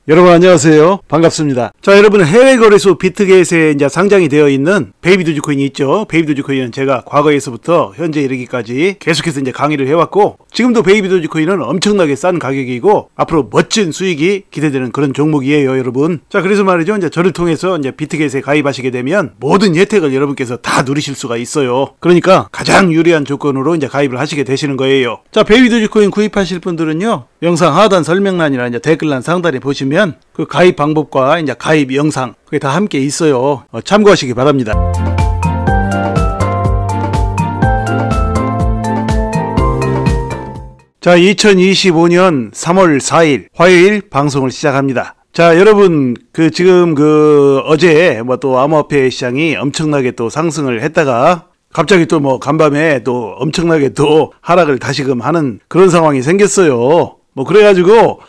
여러분 안녕하세요. 반갑습니다. 자, 여러분 해외 거래소 비트겟에 이제 상장이 되어 있는 베이비 도지코인이 있죠. 베이비 도지코인은 제가 과거에서부터 현재 이르기까지 계속해서 이제 강의를 해왔고, 지금도 베이비 도지코인은 엄청나게 싼 가격이고 앞으로 멋진 수익이 기대되는 그런 종목이에요, 여러분. 자, 그래서 말이죠. 이제 저를 통해서 이제 비트겟에 가입하시게 되면 모든 혜택을 여러분께서 다 누리실 수가 있어요. 그러니까 가장 유리한 조건으로 이제 가입을 하시게 되시는 거예요. 자, 베이비 도지코인 구입하실 분들은요, 영상 하단 설명란이나 이제 댓글란 상단에 보시면 그 가입 방법과 이제 가입 영상 그게 다 함께 있어요. 참고하시기 바랍니다. 자, 2025년 3월 4일 화요일 방송을 시작합니다. 자, 여러분 지금 어제 또 암호화폐 시장이 엄청나게 또 상승을 했다가 갑자기 또 간밤에 또 엄청나게 또 하락을 다시금 하는 그런 상황이 생겼어요. 그래가지고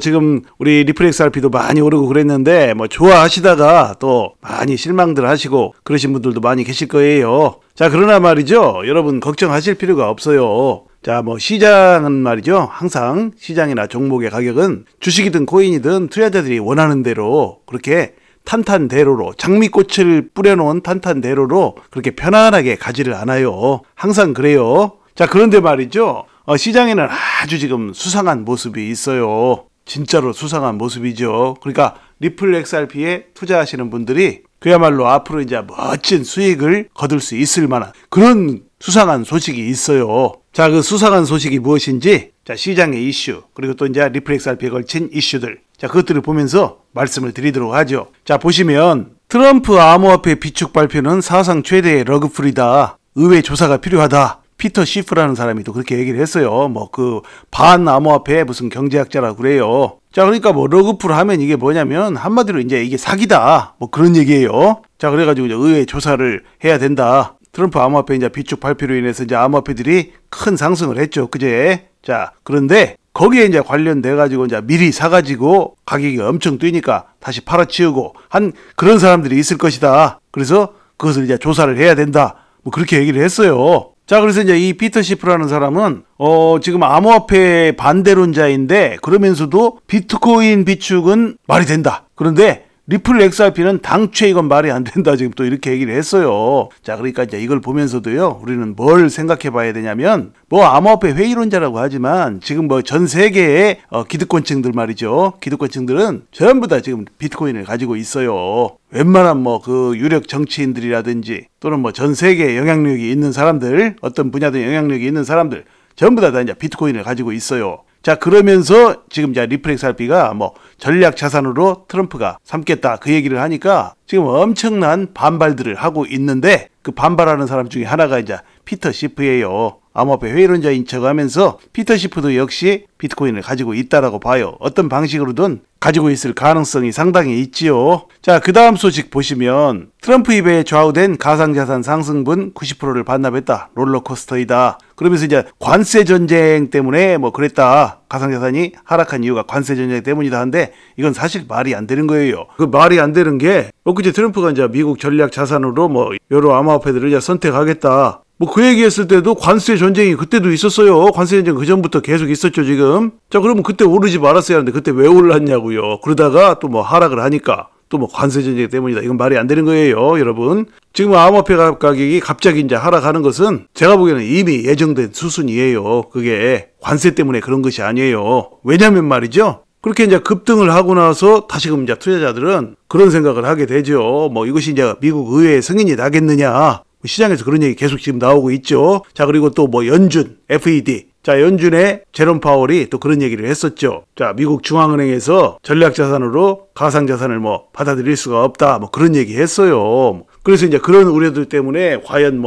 지금 우리 리플XRP도 많이 오르고 그랬는데 좋아하시다가 또 많이 실망들 하시고 그러신 분들도 많이 계실 거예요. 자, 그러나 말이죠, 여러분 걱정하실 필요가 없어요. 자, 시장은 말이죠, 항상 시장이나 종목의 가격은 주식이든 코인이든 투자자들이 원하는 대로 그렇게 탄탄대로로, 장미꽃을 뿌려놓은 탄탄대로로 그렇게 편안하게 가지를 않아요. 항상 그래요. 자, 그런데 말이죠, 시장에는 아주 지금 수상한 모습이 있어요. 진짜로 수상한 모습이죠. 그러니까 리플 XRP에 투자하시는 분들이 그야말로 앞으로 이제 멋진 수익을 거둘 수 있을 만한 그런 수상한 소식이 있어요. 자, 그 수상한 소식이 무엇인지, 자, 시장의 이슈, 그리고 또 이제 리플 XRP에 걸친 이슈들, 자, 그것들을 보면서 말씀을 드리도록 하죠. 자, 보시면 트럼프 암호화폐 비축 발표는 사상 최대의 러그풀이다. 의회 조사가 필요하다. 피터 시프라는 사람이 또 그렇게 얘기를 했어요. 반 암호화폐 무슨 경제학자라고 그래요. 자, 그러니까 러그풀 하면 이게 뭐냐면 한마디로 이제 이게 사기다. 그런 얘기예요. 자, 그래가지고 이제 의회 조사를 해야 된다. 트럼프 암호화폐 이제 비축 발표로 인해서 이제 암호화폐들이 큰 상승을 했죠, 그제. 자, 그런데 거기에 이제 관련돼가지고 이제 미리 사가지고 가격이 엄청 뛰니까 다시 팔아치우고 한 그런 사람들이 있을 것이다. 그래서 그것을 이제 조사를 해야 된다. 그렇게 얘기를 했어요. 자, 그래서 이제 이 피터 시프라는 사람은 지금 암호화폐 반대론자인데 그러면서도 비트코인 비축은 말이 된다. 그런데 리플 XRP는 당최 이건 말이 안 된다. 지금 또 이렇게 얘기를 했어요. 자, 그러니까 이제 이걸 보면서도요, 우리는 뭘 생각해 봐야 되냐면, 암호화폐 회의론자라고 하지만 지금 전 세계의 기득권층들 말이죠. 기득권층들은 전부 다 지금 비트코인을 가지고 있어요. 웬만한 유력 정치인들이라든지 또는 전 세계에 영향력이 있는 사람들, 어떤 분야든 영향력이 있는 사람들 전부 다 이제 비트코인을 가지고 있어요. 자, 그러면서 지금 이제 리플 XRP가 전략 자산으로 트럼프가 삼겠다 그 얘기를 하니까 지금 엄청난 반발들을 하고 있는데, 그 반발하는 사람 중에 하나가 이제 피터 시프예요. 암호화폐 회의론자인 척 하면서 피터 시프도 역시 비트코인을 가지고 있다라고 봐요. 어떤 방식으로든 가지고 있을 가능성이 상당히 있지요. 자, 그 다음 소식 보시면 트럼프 입에 좌우된 가상자산 상승분 90%를 반납했다. 롤러코스터이다. 그러면서 이제 관세 전쟁 때문에 그랬다. 가상자산이 하락한 이유가 관세 전쟁 때문이다 하는데 이건 사실 말이 안 되는 거예요. 그 말이 안 되는 게 엊그제 트럼프가 이제 미국 전략 자산으로 여러 암호화폐들을 이제 선택하겠다. 그 얘기했을 때도 관세 전쟁이 그때도 있었어요. 관세 전쟁 그 전부터 계속 있었죠, 지금. 자, 그러면 그때 오르지 말았어야 하는데 그때 왜 올랐냐고요. 그러다가 또 하락을 하니까 또 관세 전쟁 때문이다. 이건 말이 안 되는 거예요, 여러분. 지금 암호화폐 가격이 갑자기 이제 하락하는 것은 제가 보기에는 이미 예정된 수순이에요. 그게 관세 때문에 그런 것이 아니에요. 왜냐면 말이죠, 그렇게 이제 급등을 하고 나서 다시금 이제 투자자들은 그런 생각을 하게 되죠. 이것이 이제 미국 의회의 승인이 나겠느냐. 시장에서 그런 얘기 계속 지금 나오고 있죠. 자, 그리고 또 연준, FED. 자, 연준의 제롬 파월이 또 그런 얘기를 했었죠. 자, 미국 중앙은행에서 전략자산으로 가상자산을 받아들일 수가 없다. 그런 얘기 했어요. 그래서 이제 그런 우려들 때문에 과연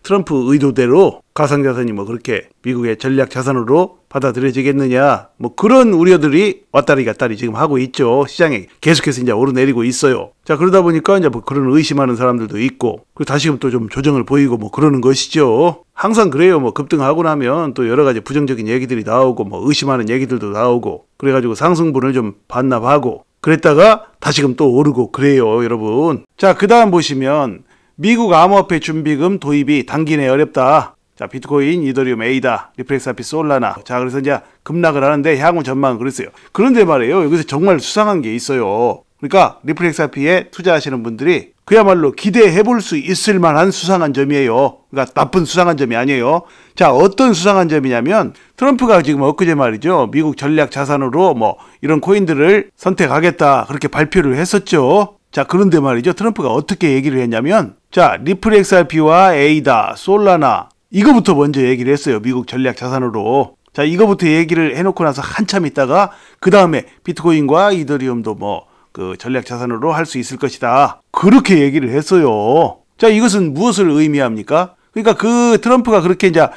트럼프 의도대로 가상자산이 그렇게 미국의 전략자산으로 받아들여지겠느냐. 그런 우려들이 왔다리 갔다리 지금 하고 있죠. 시장에 계속해서 이제 오르내리고 있어요. 자, 그러다 보니까 이제 그런 의심하는 사람들도 있고, 그리고 다시금 또 좀 조정을 보이고 그러는 것이죠. 항상 그래요. 급등하고 나면 또 여러 가지 부정적인 얘기들이 나오고 의심하는 얘기들도 나오고, 그래가지고 상승분을 좀 반납하고 그랬다가 다시금 또 오르고 그래요, 여러분. 자, 그 다음 보시면 미국 암호화폐 준비금 도입이 단기 내에 어렵다. 자, 비트코인, 이더리움, 에이다, 리플렉스RP, 솔라나. 자, 그래서 이제 급락을 하는데 향후 전망은 그랬어요. 그런데 말이에요. 여기서 정말 수상한 게 있어요. 그러니까 리플렉스RP에 투자하시는 분들이 그야말로 기대해 볼 수 있을 만한 수상한 점이에요. 그러니까 나쁜 수상한 점이 아니에요. 자, 어떤 수상한 점이냐면 트럼프가 지금 엊그제 말이죠. 미국 전략 자산으로 뭐 이런 코인들을 선택하겠다 그렇게 발표를 했었죠. 자, 그런데 말이죠. 트럼프가 어떻게 얘기를 했냐면 자, 리플렉스RP와 에이다, 솔라나 이거부터 먼저 얘기를 했어요. 미국 전략 자산으로. 자, 이거부터 얘기를 해놓고 나서 한참 있다가 그 다음에 비트코인과 이더리움도 뭐 그 전략 자산으로 할 수 있을 것이다. 그렇게 얘기를 했어요. 자, 이것은 무엇을 의미합니까? 그러니까 그 트럼프가 그렇게 이제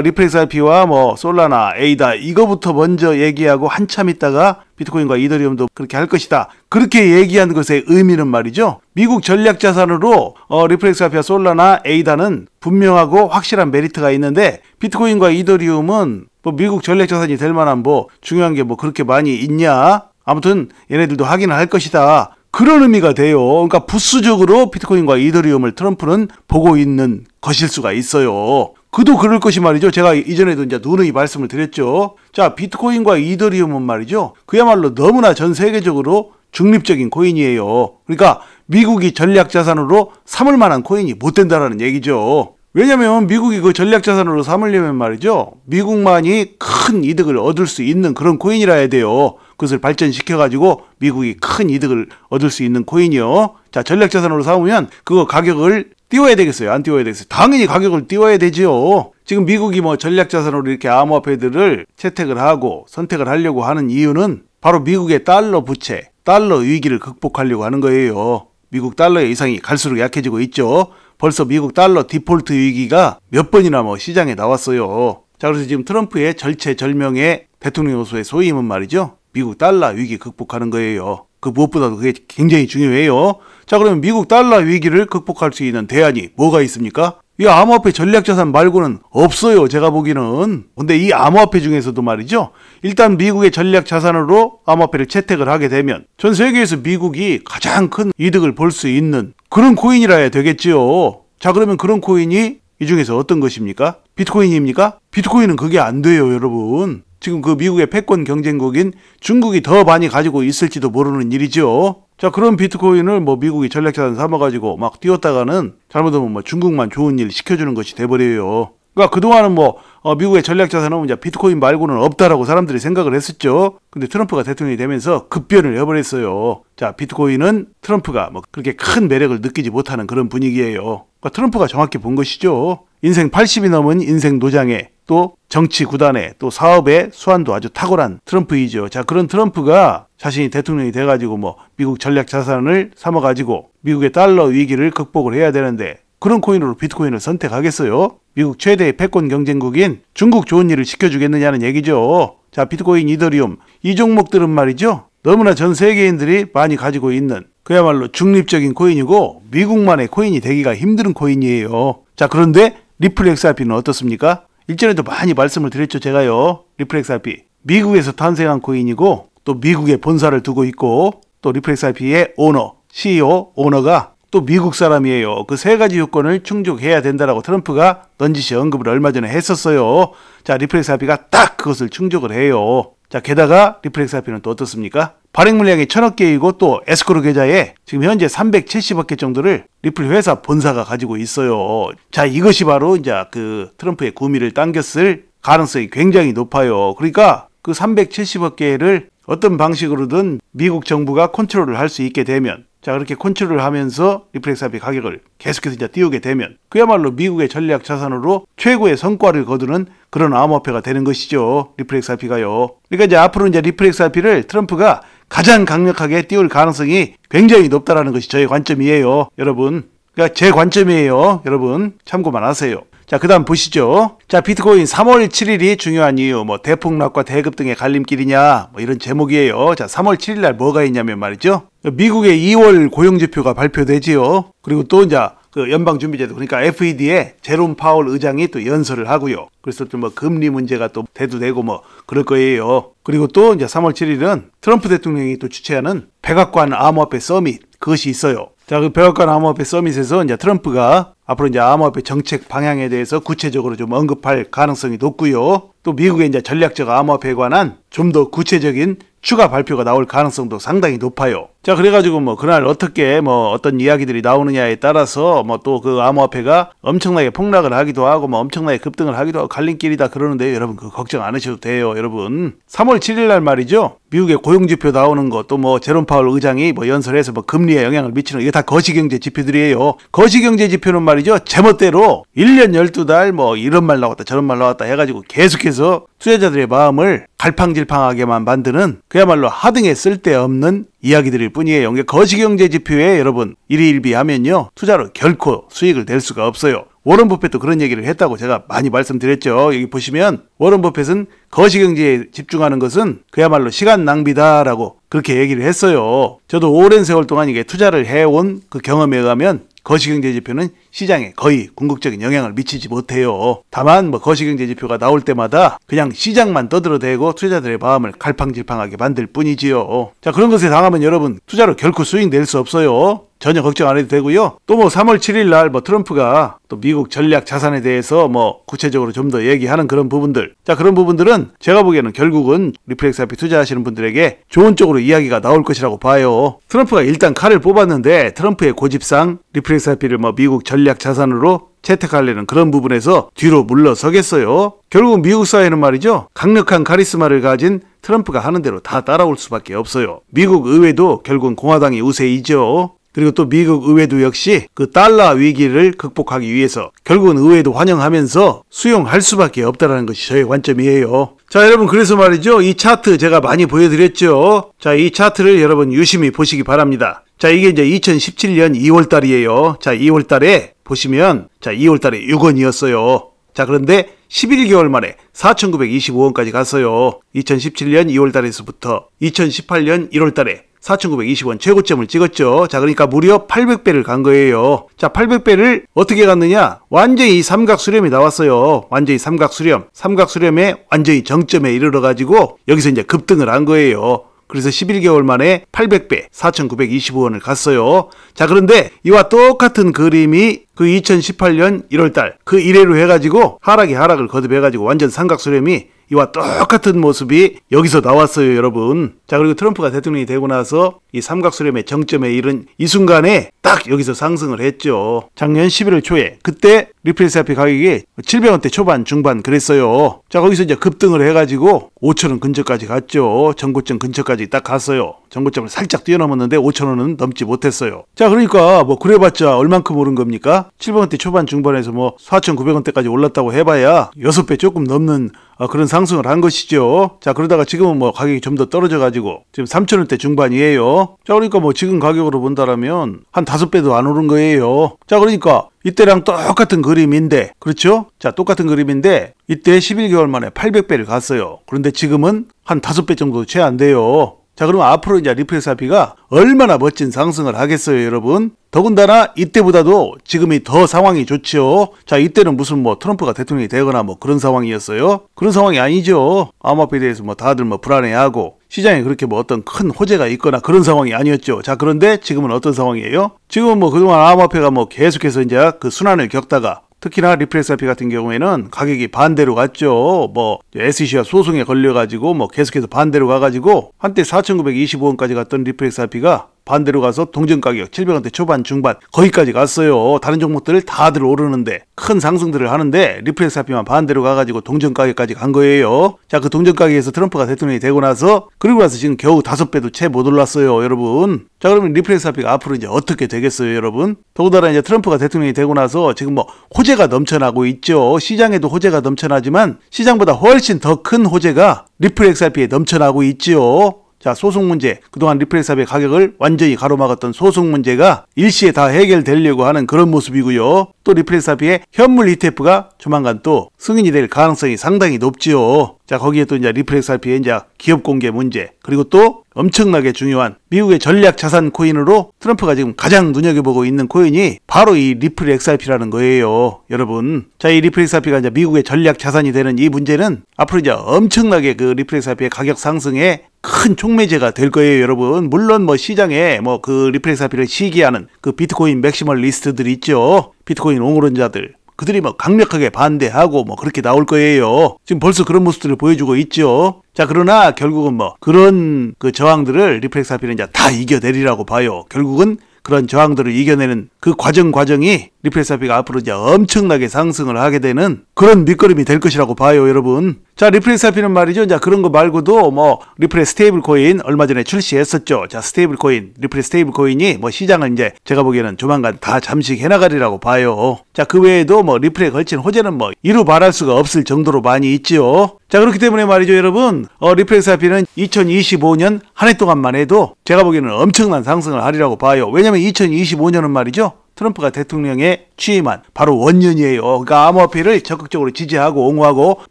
리플렉스RP와 뭐 솔라나, 에이다 이거부터 먼저 얘기하고 한참 있다가 비트코인과 이더리움도 그렇게 할 것이다. 그렇게 얘기한 것의 의미는 말이죠. 미국 전략 자산으로 리플렉스RP와 솔라나, 에이다는 분명하고 확실한 메리트가 있는데 비트코인과 이더리움은 뭐 미국 전략 자산이 될 만한 뭐 중요한 게 뭐 그렇게 많이 있냐? 아무튼 얘네들도 하기는 할 것이다. 그런 의미가 돼요. 그러니까 부수적으로 비트코인과 이더리움을 트럼프는 보고 있는 것일 수가 있어요. 그도 그럴 것이 말이죠. 제가 이전에도 이제 누누이 말씀을 드렸죠. 자, 비트코인과 이더리움은 말이죠. 그야말로 너무나 전 세계적으로 중립적인 코인이에요. 그러니까 미국이 전략 자산으로 삼을 만한 코인이 못 된다라는 얘기죠. 왜냐면 미국이 그 전략 자산으로 삼으려면 말이죠. 미국만이 큰 이득을 얻을 수 있는 그런 코인이라 해야 돼요. 그것을 발전시켜가지고 미국이 큰 이득을 얻을 수 있는 코인이요. 자, 전략 자산으로 삼으면 그거 가격을 띄워야 되겠어요? 안 띄워야 되겠어요? 당연히 가격을 띄워야 되지요. 지금 미국이 뭐 전략 자산으로 이렇게 암호화폐들을 채택을 하고 선택을 하려고 하는 이유는 바로 미국의 달러 부채, 달러 위기를 극복하려고 하는 거예요. 미국 달러의 이상이 갈수록 약해지고 있죠. 벌써 미국 달러 디폴트 위기가 몇 번이나 뭐 시장에 나왔어요. 자, 그래서 지금 트럼프의 절체절명의 대통령 호소의 소임은 말이죠. 미국 달러 위기 극복하는 거예요. 그 무엇보다도 그게 굉장히 중요해요. 자, 그러면 미국 달러 위기를 극복할 수 있는 대안이 뭐가 있습니까? 이 암호화폐 전략자산 말고는 없어요. 제가 보기는. 근데 이 암호화폐 중에서도 말이죠. 일단 미국의 전략자산으로 암호화폐를 채택을 하게 되면 전 세계에서 미국이 가장 큰 이득을 볼 수 있는 그런 코인이라 해야 되겠지요. 자, 그러면 그런 코인이 이 중에서 어떤 것입니까? 비트코인입니까? 비트코인은 그게 안 돼요, 여러분. 지금 그 미국의 패권 경쟁국인 중국이 더 많이 가지고 있을지도 모르는 일이죠. 자, 그런 비트코인을 뭐 미국이 전략자산 삼아가지고 막 띄웠다가는 잘못하면 뭐 중국만 좋은 일 시켜주는 것이 돼버려요. 그러니까 그동안은 뭐 미국의 전략자산은 이제 비트코인 말고는 없다라고 사람들이 생각을 했었죠. 근데 트럼프가 대통령이 되면서 급변을 해버렸어요. 자, 비트코인은 트럼프가 뭐 그렇게 큰 매력을 느끼지 못하는 그런 분위기예요. 그러니까 트럼프가 정확히 본 것이죠. 인생 80이 넘은 인생 노장에 또 정치 구단에 또 사업의 수완도 아주 탁월한 트럼프이죠. 자, 그런 트럼프가 자신이 대통령이 돼가지고 뭐 미국 전략 자산을 삼아가지고 미국의 달러 위기를 극복을 해야 되는데 그런 코인으로 비트코인을 선택하겠어요? 미국 최대의 패권 경쟁국인 중국 좋은 일을 시켜주겠느냐는 얘기죠. 자, 비트코인, 이더리움 이 종목들은 말이죠. 너무나 전 세계인들이 많이 가지고 있는 그야말로 중립적인 코인이고 미국만의 코인이 되기가 힘든 코인이에요. 자, 그런데 리플렉스RP는 어떻습니까? 일전에도 많이 말씀을 드렸죠, 제가요. 리플렉스RP 미국에서 탄생한 코인이고 또 미국에 본사를 두고 있고 또 리플렉스RP의 오너, CEO, 오너가 또 미국 사람이에요. 그 세 가지 요건을 충족해야 된다라고 트럼프가 넌지시 언급을 얼마 전에 했었어요. 자, 리플렉스RP가 딱 그것을 충족을 해요. 자, 게다가 리플렉스RP는 또 어떻습니까? 발행 물량이 1000억 개이고 또 에스크로 계좌에 지금 현재 370억 개 정도를 리플 회사 본사가 가지고 있어요. 자, 이것이 바로 이제 그 트럼프의 구미를 당겼을 가능성이 굉장히 높아요. 그러니까 그 370억 개를 어떤 방식으로든 미국 정부가 컨트롤을 할 수 있게 되면 자, 그렇게 컨트롤을 하면서 리플렉스RP 가격을 계속해서 이제 띄우게 되면 그야말로 미국의 전략 자산으로 최고의 성과를 거두는 그런 암호화폐가 되는 것이죠. 리플렉스RP가요. 그러니까 이제 앞으로 이제 리플렉스RP를 트럼프가 가장 강력하게 띄울 가능성이 굉장히 높다라는 것이 저의 관점이에요, 여러분. 그러니까 제 관점이에요, 여러분. 참고만 하세요. 자, 그 다음 보시죠. 자, 비트코인 3월 7일이 중요한 이유, 뭐 대폭락과 대급 등의 갈림길이냐, 뭐 이런 제목이에요. 자, 3월 7일 날 뭐가 있냐면 말이죠. 미국의 2월 고용지표가 발표되지요. 그리고 또 이제 그 연방준비제도, 그러니까 FED의 제롬 파월 의장이 또 연설을 하고요. 그래서 또 뭐 금리 문제가 또 대두되고 뭐 그럴 거예요. 그리고 또 이제 3월 7일은 트럼프 대통령이 또 주최하는 백악관 암호화폐 서밋, 그것이 있어요. 자, 그 백악관 암호화폐 서밋에서 이제 트럼프가 앞으로 이제 암호화폐 정책 방향에 대해서 구체적으로 좀 언급할 가능성이 높고요. 또 미국의 이제 전략적 암호화폐에 관한 좀 더 구체적인 추가 발표가 나올 가능성도 상당히 높아요. 자, 그래가지고 뭐 그날 어떻게 뭐 어떤 이야기들이 나오느냐에 따라서 뭐 또 그 암호화폐가 엄청나게 폭락을 하기도 하고 뭐 엄청나게 급등을 하기도 하고 갈림길이다 그러는데 여러분 그거 걱정 안 하셔도 돼요. 여러분 3월 7일 날 말이죠. 미국의 고용지표 나오는 거 또 뭐 제롬 파월 의장이 뭐 연설해서 뭐 금리에 영향을 미치는 이게 다 거시경제 지표들이에요. 거시경제 지표는 말이죠. 제멋대로 1년 12달 뭐 이런 말 나왔다 저런 말 나왔다 해가지고 계속해서 투자자들의 마음을 갈팡질팡하게만 만드는 그야말로 하등에 쓸데없는 이야기들일 뿐이에요. 거시경제 지표에 여러분 일희일비하면요 투자로 결코 수익을 낼 수가 없어요. 워런 버핏도 그런 얘기를 했다고 제가 많이 말씀드렸죠. 여기 보시면 워런 버핏은 거시경제에 집중하는 것은 그야말로 시간 낭비다라고 그렇게 얘기를 했어요. 저도 오랜 세월 동안 이게 투자를 해온 그 경험에 의하면 거시경제 지표는 시장에 거의 궁극적인 영향을 미치지 못해요. 다만 뭐 거시경제 지표가 나올 때마다 그냥 시장만 떠들어대고 투자자들의 마음을 갈팡질팡하게 만들 뿐이지요. 자, 그런 것에 당하면 여러분 투자로 결코 수익 낼 수 없어요. 전혀 걱정 안 해도 되고요. 또 뭐 3월 7일 날 뭐 트럼프가 또 미국 전략 자산에 대해서 뭐 구체적으로 좀 더 얘기하는 그런 부분들. 자, 그런 부분들은 제가 보기에는 결국은 리플렉스IP 투자하시는 분들에게 좋은 쪽으로 이야기가 나올 것이라고 봐요. 트럼프가 일단 칼을 뽑았는데 트럼프의 고집상 리플렉스IP를 뭐 미국 전략 자산으로 채택하려는 그런 부분에서 뒤로 물러서겠어요. 결국 미국 사회는 말이죠. 강력한 카리스마를 가진 트럼프가 하는 대로 다 따라올 수밖에 없어요. 미국 의회도 결국은 공화당이 우세이죠. 그리고 또 미국 의회도 역시 그 달러 위기를 극복하기 위해서 결국은 의회도 환영하면서 수용할 수밖에 없다는 것이 저의 관점이에요. 자, 여러분 그래서 말이죠. 이 차트 제가 많이 보여드렸죠. 자, 이 차트를 여러분 유심히 보시기 바랍니다. 자, 이게 이제 2017년 2월 달이에요. 자, 2월 달에 보시면 자, 2월 달에 6원이었어요. 자, 그런데 11개월 만에 4,925원까지 갔어요. 2017년 2월 달에서부터 2018년 1월 달에 4,920원 최고점을 찍었죠. 자, 그러니까 무려 800배를 간 거예요. 자, 800배를 어떻게 갔느냐? 완전히 삼각수렴이 나왔어요. 완전히 삼각수렴. 삼각수렴의 완전히 정점에 이르러가지고 여기서 이제 급등을 한 거예요. 그래서 11개월 만에 800배 4,925원을 갔어요. 자, 그런데 이와 똑같은 그림이 그 2018년 1월달 그 이래로 해가지고 하락을 거듭해가지고 완전 삼각수렴이 이와 똑같은 모습이 여기서 나왔어요, 여러분. 자, 그리고 트럼프가 대통령이 되고 나서 이 삼각수렴의 정점에 이른 이 순간에 딱 여기서 상승을 했죠. 작년 11월 초에 그때 리플렉스IP 가격이 700원대 초반 중반 그랬어요. 자, 거기서 이제 급등을 해가지고 5,000원 근처까지 갔죠. 전고점 근처까지 딱 갔어요. 전고점을 살짝 뛰어넘었는데 5,000원은 넘지 못했어요. 자, 그러니까 뭐 그래봤자 얼만큼 오른 겁니까? 700원대 초반 중반에서 뭐 4,900원대까지 올랐다고 해봐야 6배 조금 넘는 그런 상승을 한 것이죠. 자, 그러다가 지금은 뭐 가격이 좀 더 떨어져가지고 지금 3,000원대 중반이에요. 자, 그러니까 뭐 지금 가격으로 본다라면 한 5배도 안 오른 거예요. 자, 그러니까 이때랑 똑같은 그림인데, 그렇죠? 자, 똑같은 그림인데 이때 11개월 만에 800배를 갔어요. 그런데 지금은 한 5배 정도 채 안 돼요. 자, 그러면 앞으로 이제 리플렉스IP가 얼마나 멋진 상승을 하겠어요, 여러분? 더군다나 이때보다도 지금이 더 상황이 좋죠. 자, 이때는 무슨 뭐 트럼프가 대통령이 되거나 뭐 그런 상황이었어요? 그런 상황이 아니죠. 암호화폐에 대해서 뭐 다들 뭐 불안해하고 시장에 그렇게 뭐 어떤 큰 호재가 있거나 그런 상황이 아니었죠. 자, 그런데 지금은 어떤 상황이에요? 지금은 뭐 그동안 암호화폐가 뭐 계속해서 이제 그 순환을 겪다가 특히나 리플렉스IP 같은 경우에는 가격이 반대로 갔죠. 뭐 SEC와 소송에 걸려가지고 뭐 계속해서 반대로 가가지고 한때 4,925원까지 갔던 리플렉스IP가 반대로 가서 동전 가격 700원대 초반 중반 거기까지 갔어요. 다른 종목들을 다들 오르는데 큰 상승들을 하는데 리플렉스IP만 반대로 가가지고 동전 가격까지 간 거예요. 자, 그 동전 가격에서 트럼프가 대통령이 되고 나서 그리고 나서 지금 겨우 5배도 채 못 올랐어요, 여러분. 자, 그러면 리플렉스IP가 앞으로 이제 어떻게 되겠어요, 여러분? 더군다나 이제 트럼프가 대통령이 되고 나서 지금 뭐 호재가 넘쳐나고 있죠. 시장에도 호재가 넘쳐나지만 시장보다 훨씬 더 큰 호재가 리플렉스IP에 넘쳐나고 있지요. 자, 소송 문제, 그동안 리플렉스IP의 가격을 완전히 가로막았던 소송 문제가 일시에 다 해결되려고 하는 그런 모습이고요. 또 리플렉스IP의 현물 ETF가 조만간 또 승인이 될 가능성이 상당히 높지요. 자, 거기에 또 이제 리플렉스IP의 이제 기업 공개 문제, 그리고 또 엄청나게 중요한 미국의 전략 자산 코인으로 트럼프가 지금 가장 눈여겨보고 있는 코인이 바로 이 리플렉스IP라는 거예요, 여러분. 자, 이 리플렉스IP가 이제 미국의 전략 자산이 되는 이 문제는 앞으로 이제 엄청나게 그 리플렉스IP의 가격 상승에 큰 촉매제가 될 거예요, 여러분. 물론 뭐 시장에 뭐 그 리플렉스 IP를 시기하는 그 비트코인 맥시멀리스트들이 있죠. 비트코인 옹호론자들. 그들이 뭐 강력하게 반대하고 뭐 그렇게 나올 거예요. 지금 벌써 그런 모습들을 보여주고 있죠. 자, 그러나 결국은 뭐 그런 그 저항들을 리플렉스 IP는 이제 다 이겨내리라고 봐요. 결국은 그런 저항들을 이겨내는 그 과정이 리플렉스 IP가 앞으로 이제 엄청나게 상승을 하게 되는 그런 밑거름이 될 것이라고 봐요, 여러분. 자, 리플렉스 IP는 말이죠. 자, 그런 거 말고도 뭐 리플렉스 스테이블 코인 얼마 전에 출시했었죠. 자, 스테이블 코인, 리플렉스 스테이블 코인이 뭐 시장을 이제 제가 보기에는 조만간 다 잠식해 나가리라고 봐요. 자, 그 외에도 뭐 리플에 걸친 호재는 뭐 이루 말할 수가 없을 정도로 많이 있지요. 자, 그렇기 때문에 말이죠, 여러분. 리플렉스 IP는 2025년 한 해 동안만 해도 제가 보기에는 엄청난 상승을 하리라고 봐요. 왜냐면 2025년은 말이죠. 트럼프가 대통령에 취임한 바로 원년이에요. 그러니까 암호화폐를 적극적으로 지지하고 옹호하고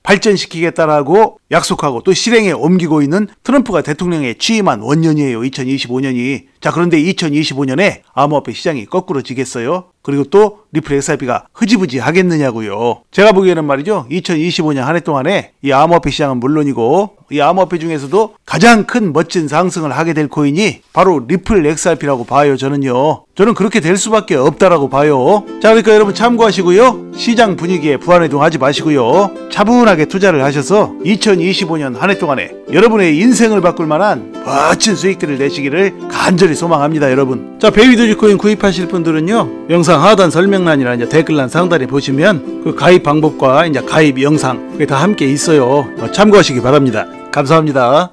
발전시키겠다라고 약속하고 또 실행에 옮기고 있는 트럼프가 대통령에 취임한 원년이에요. 2025년이. 자, 그런데 2025년에 암호화폐 시장이 거꾸로 지겠어요? 그리고 또 리플렉스 IP가 흐지부지 하겠느냐고요. 제가 보기에는 말이죠. 2025년 한 해 동안에 이 암호화폐 시장은 물론이고 이 암호화폐 중에서도 가장 큰 멋진 상승을 하게 될 코인이 바로 리플렉스 IP라고 봐요. 저는 그렇게 될 수밖에 없다라고 봐요. 자, 그러니까 여러분 참고하시고요. 시장 분위기에 불안해동하지 마시고요. 차분하게 투자를 하셔서 2025년 한 해 동안에 여러분의 인생을 바꿀 만한 멋진 수익들을 내시기를 간절히 소망합니다, 여러분. 자, 베이비 도지코인 구입하실 분들은요. 영상 하단 설명란이나 이제 댓글란 상단에 보시면 그 가입 방법과 이제 가입 영상 그게 다 함께 있어요. 참고하시기 바랍니다. 감사합니다.